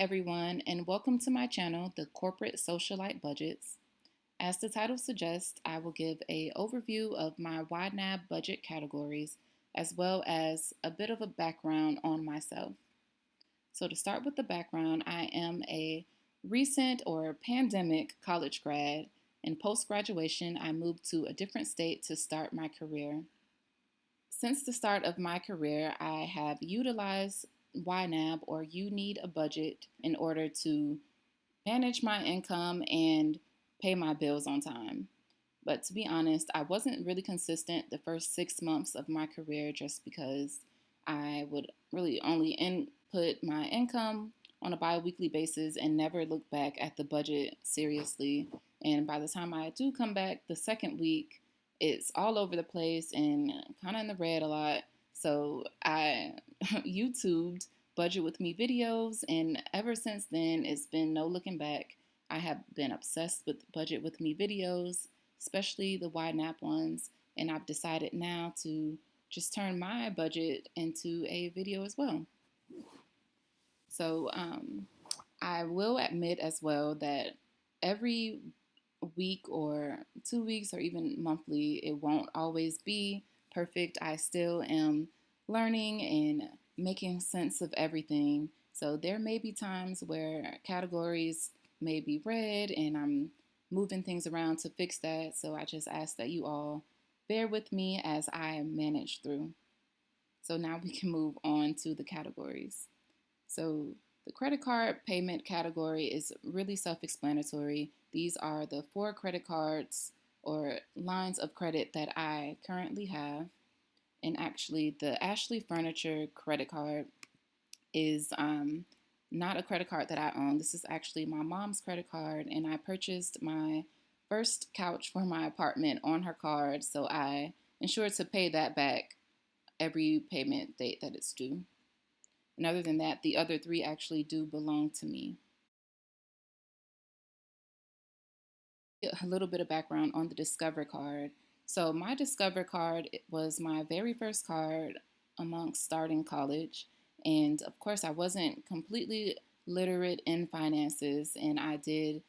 everyone, and welcome to my channel, The Corporate Socialite Budgets. As the title suggests, I will give an overview of my YNAB budget categories, as well as a bit of a background on myself. So to start with the background, I am a recent or pandemic college grad, and post-graduation, I moved to a different state to start my career. Since the start of my career, I have utilized YNAB, or You Need a Budget, in order to manage my income and pay my bills on time. But to be honest, I wasn't really consistent the first 6 months of my career just because I would really only input my income on a bi-weekly basis and never look back at the budget seriously. And by the time I do come back the second week, it's all over the place and kind of in the red a lot. So I YouTubed Budget With Me videos, and ever since then, it's been no looking back. I have been obsessed with Budget With Me videos, especially the YNAB ones, and I've decided now to just turn my budget into a video as well. So I will admit as well that every week or 2 weeks or even monthly, it won't always be perfect. I still am learning and making sense of everything. So there may be times where categories may be red and I'm moving things around to fix that. So I just ask that you all bear with me as I manage through. So now we can move on to the categories. So the credit card payment category is really self-explanatory. These are the 4 credit cards or lines of credit that I currently have. And actually, the Ashley Furniture credit card is not a credit card that I own. This is actually my mom's credit card, and I purchased my first couch for my apartment on her card, so I ensure to pay that back every payment date that it's due. And other than that, the other 3 actually do belong to me. A little bit of background on the Discover card. So my Discover card was my very first card amongst starting college. And of course, I wasn't completely literate in finances, and I did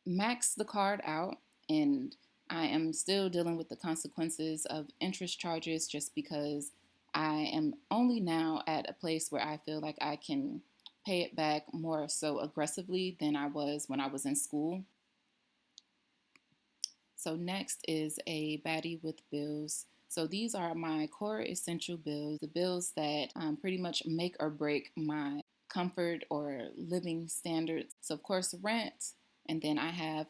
max the card out, and I am still dealing with the consequences of interest charges just because I am only now at a place where I feel like I can pay it back more so aggressively than I was when I was in school. So next is a baddie with bills. So these are my core essential bills, the bills that pretty much make or break my comfort or living standards. So of course, rent, and then I have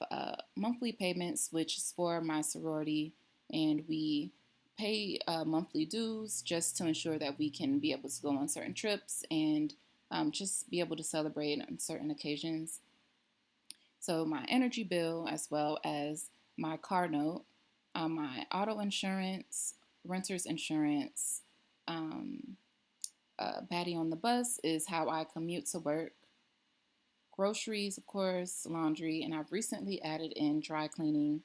monthly payments, which is for my sorority, and we pay monthly dues just to ensure that we can be able to go on certain trips and just be able to celebrate on certain occasions. So my energy bill, as well as my car note, my auto insurance, renter's insurance, baddie on the bus is how I commute to work, groceries, of course, laundry, and I've recently added in dry cleaning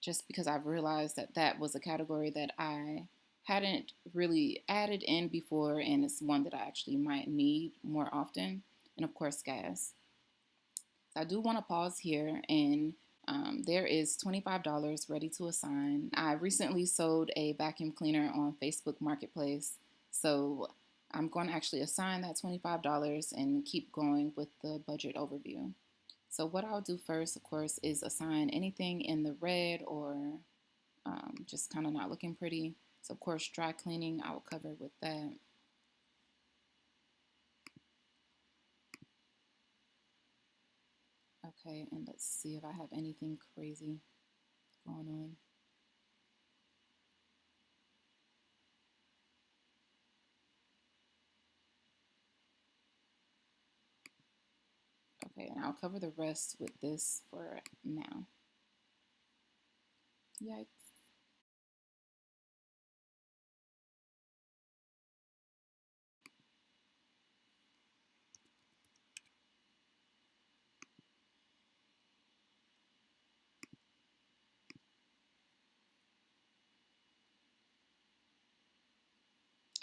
just because I've realized that that was a category that I hadn't really added in before, and it's one that I actually might need more often, and of course, gas. So I do want to pause here, and there is $25 ready to assign. I recently sold a vacuum cleaner on Facebook Marketplace, so I'm going to actually assign that $25 and keep going with the budget overview. So what I'll do first, of course, is assign anything in the red or just kind of not looking pretty. So of course, dry cleaning I will cover with that. Okay, and let's see if I have anything crazy going on. Okay, and I'll cover the rest with this for now. Yikes.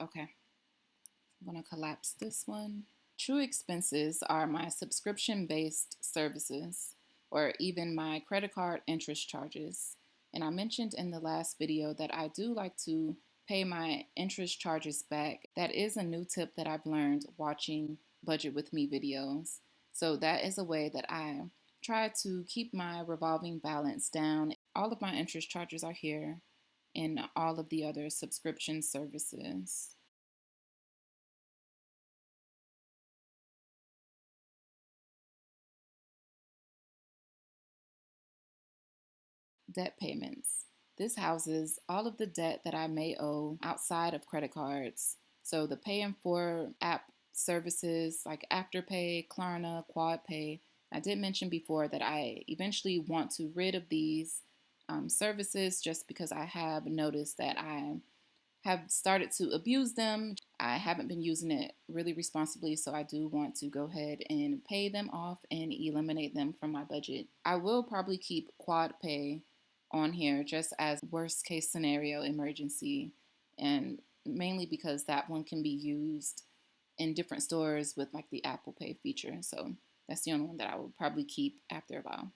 Okay, I'm gonna collapse this one. True expenses are my subscription-based services or even my credit card interest charges. And I mentioned in the last video that I do like to pay my interest charges back. That is a new tip that I've learned watching Budget With Me videos. So that is a way that I try to keep my revolving balance down. All of my interest charges are here and all of the other subscription services. Debt payments. This houses all of the debt that I may owe outside of credit cards. So the paying for app services like Afterpay, Klarna, QuadPay. I did mention before that I eventually want to rid of these services just because I have noticed that I have started to abuse them. I haven't been using it really responsibly, so I do want to go ahead and pay them off and eliminate them from my budget. I will probably keep QuadPay on here just as worst case scenario emergency, and mainly because that one can be used in different stores with like the Apple Pay feature. So that's the only one that I will probably keep after a while.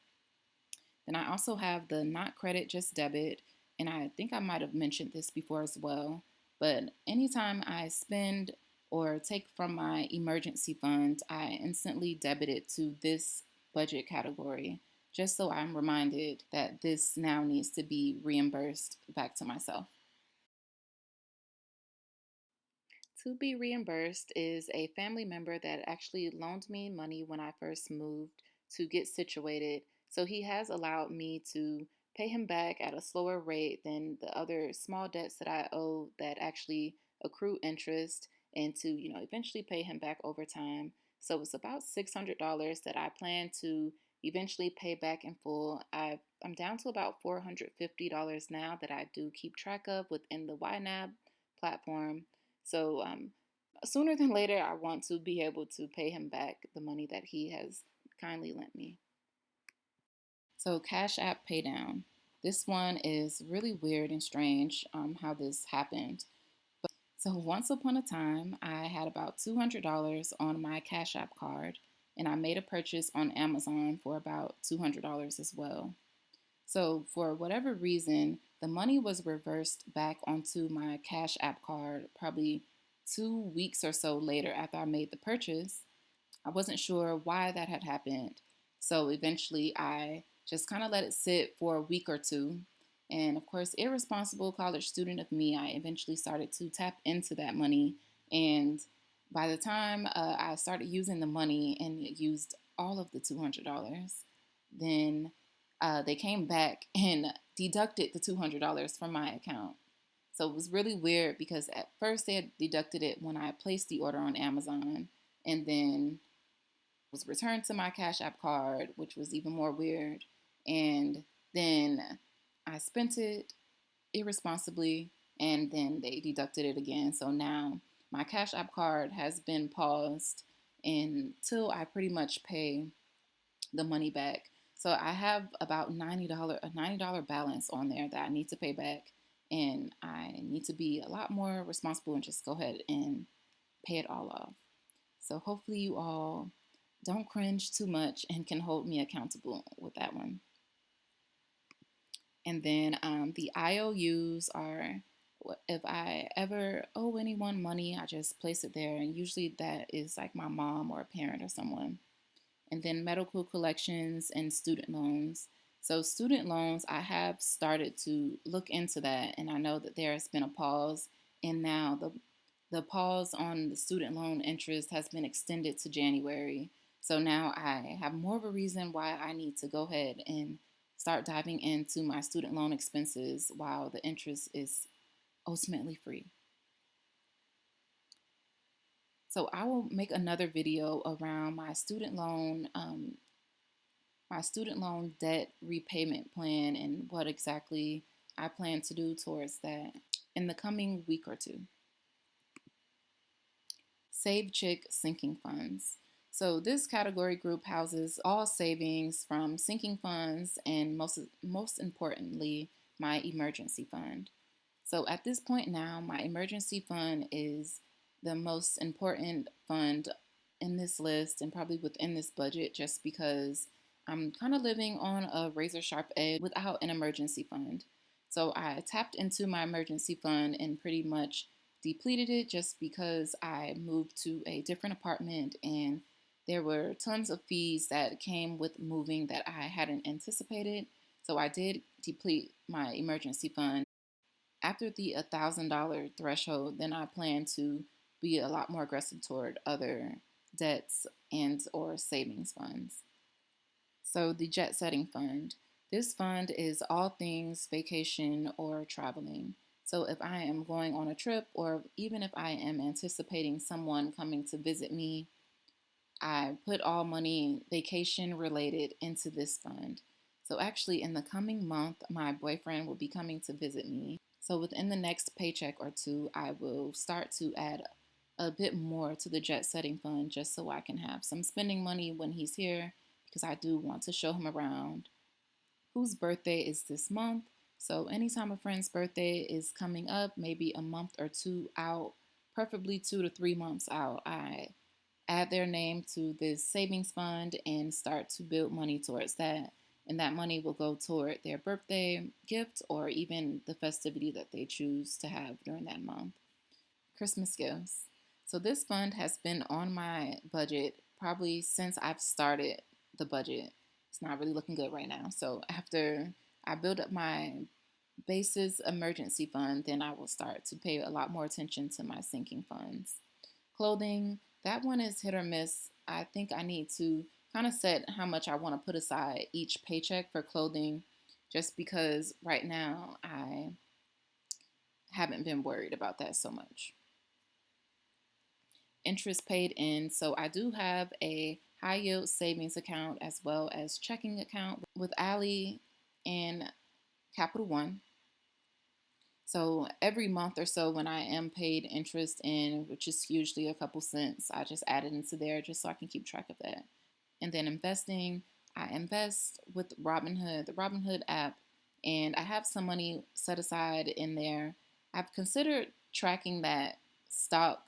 Then I also have the not credit, just debit. And I think I might have mentioned this before as well. But anytime I spend or take from my emergency fund, I instantly debit it to this budget category, just so I'm reminded that this now needs to be reimbursed back to myself. To be reimbursed is a family member that actually loaned me money when I first moved to get situated. So he has allowed me to pay him back at a slower rate than the other small debts that I owe that actually accrue interest, and to, eventually pay him back over time. So it's about $600 that I plan to eventually pay back in full. I'm down to about $450 now that I do keep track of within the YNAB platform. So sooner than later, I want to be able to pay him back the money that he has kindly lent me. So Cash App Paydown. This one is really weird and strange how this happened. So once upon a time, I had about $200 on my Cash App card, and I made a purchase on Amazon for about $200 as well. So for whatever reason, the money was reversed back onto my Cash App card probably 2 weeks or so later after I made the purchase. I wasn't sure why that had happened. So eventually I just kind of let it sit for a week or two. And of course, irresponsible college student of me, I eventually started to tap into that money. And by the time I started using the money and used all of the $200, then they came back and deducted the $200 from my account. So it was really weird because at first they had deducted it when I placed the order on Amazon, and then was returned to my Cash App card, which was even more weird. And then I spent it irresponsibly, and then they deducted it again. So now my Cash App card has been paused until I pretty much pay the money back. So I have about $90 balance on there that I need to pay back, and I need to be a lot more responsible and just go ahead and pay it all off. So hopefully you all don't cringe too much and can hold me accountable with that one. And then the IOUs are, if I ever owe anyone money, I just place it there. And usually that is like my mom or a parent or someone. And then medical collections and student loans. So student loans, I have started to look into that. And I know that there has been a pause. And now the pause on the student loan interest has been extended to January. So now I have more of a reason why I need to go ahead and start diving into my student loan expenses while the interest is ultimately free. So I will make another video around my student loan debt repayment plan and what exactly I plan to do towards that in the coming week or two. Save Chick sinking funds. So this category group houses all savings from sinking funds and most importantly, my emergency fund. So at this point now, my emergency fund is the most important fund in this list and probably within this budget just because I'm kind of living on a razor sharp edge without an emergency fund. So I tapped into my emergency fund and pretty much depleted it just because I moved to a different apartment and there were tons of fees that came with moving that I hadn't anticipated. So I did deplete my emergency fund. After the $1,000 threshold, then I plan to be a lot more aggressive toward other debts and or savings funds. So the jet setting fund. This fund is all things vacation or traveling. So if I am going on a trip or even if I am anticipating someone coming to visit me, I put all money vacation related into this fund. So actually in the coming month, my boyfriend will be coming to visit me. So within the next paycheck or two, I will start to add a bit more to the jet setting fund just so I can have some spending money when he's here because I do want to show him around. Whose birthday is this month? So anytime a friend's birthday is coming up, maybe a month or two out, preferably 2 to 3 months out, I add their name to this savings fund and start to build money towards that. And that money will go toward their birthday gift or even the festivity that they choose to have during that month. Christmas gifts. So this fund has been on my budget probably since I've started the budget. It's not really looking good right now. So after I build up my basis emergency fund, then I will start to pay a lot more attention to my sinking funds. Clothing, that one is hit or miss. I think I need to kind of set how much I want to put aside each paycheck for clothing just because right now I haven't been worried about that so much. Interest paid in. So I do have a high yield savings account as well as checking account with Ally and Capital One. So every month or so when I am paid interest in, which is usually a couple cents, I just add it into there just so I can keep track of that. And then investing, I invest with Robinhood, the Robinhood app, and I have some money set aside in there. I've considered tracking that stock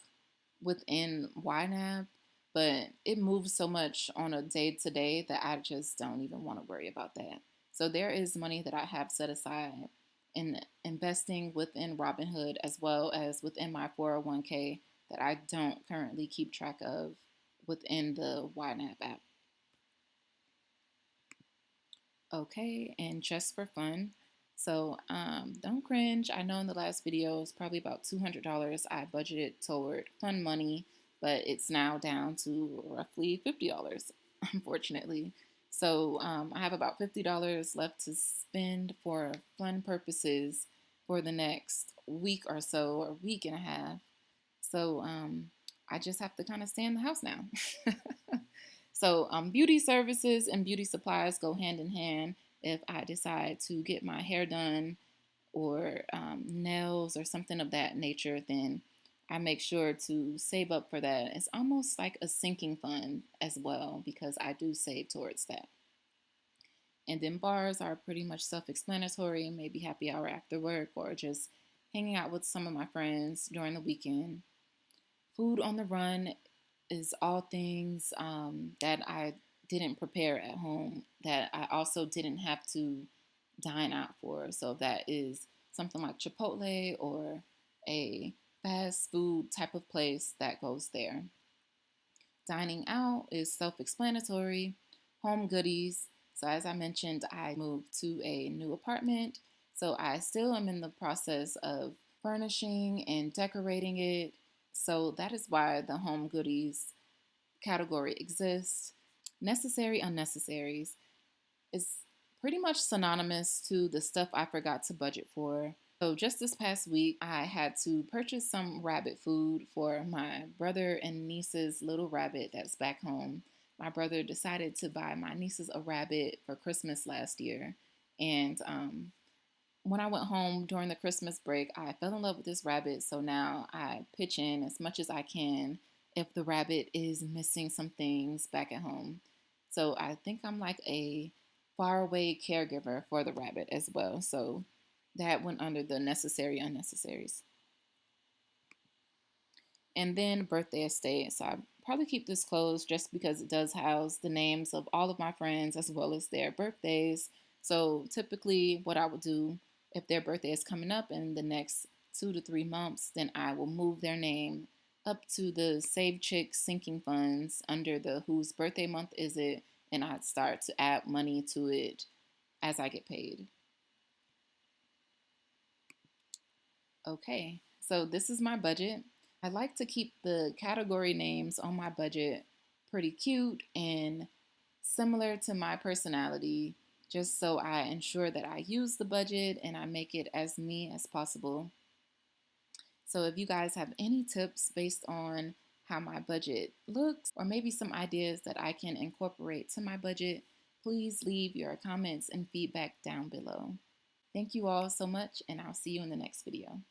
within YNAB, but it moves so much on a day to day that I just don't even want to worry about that. So there is money that I have set aside in investing within Robinhood as well as within my 401k that I don't currently keep track of within the YNAB app. Okay, and just for fun. So don't cringe. I know in the last video it's probably about $200 I budgeted toward fun money, but it's now down to roughly $50, unfortunately. So I have about $50 left to spend for fun purposes for the next week or so, or week and a half. So I just have to kind of stay in the house now. So beauty services and beauty supplies go hand in hand. If I decide to get my hair done or nails or something of that nature, then I make sure to save up for that. It's almost like a sinking fund as well because I do save towards that. And then bars are pretty much self-explanatory, maybe happy hour after work or just hanging out with some of my friends during the weekend. Food on the run is all things that I didn't prepare at home that I also didn't have to dine out for. So that is something like Chipotle or a fast food type of place that goes there. Dining out is self-explanatory. Home goodies. So as I mentioned, I moved to a new apartment. So I still am in the process of furnishing and decorating it. So that is why the home goodies category exists. Necessary unnecessaries is pretty much synonymous to the stuff I forgot to budget for. So just this past week, I had to purchase some rabbit food for my brother and niece's little rabbit that's back home. My brother decided to buy my nieces a rabbit for Christmas last year. And when I went home during the Christmas break, I fell in love with this rabbit. So now I pitch in as much as I can if the rabbit is missing some things back at home. So I think I'm like a faraway caregiver for the rabbit as well. So that went under the necessary unnecessaries. And then birthday estate. So I probably keep this closed just because it does house the names of all of my friends as well as their birthdays. So typically what I would do if their birthday is coming up in the next 2 to 3 months, then I will move their name up to the Save Chicks sinking funds under the whose birthday month is it, and I'd start to add money to it as I get paid. Okay, so this is my budget. I like to keep the category names on my budget pretty cute and similar to my personality, just so I ensure that I use the budget and I make it as me as possible. So if you guys have any tips based on how my budget looks, or maybe some ideas that I can incorporate to my budget, please leave your comments and feedback down below. Thank you all so much, and I'll see you in the next video.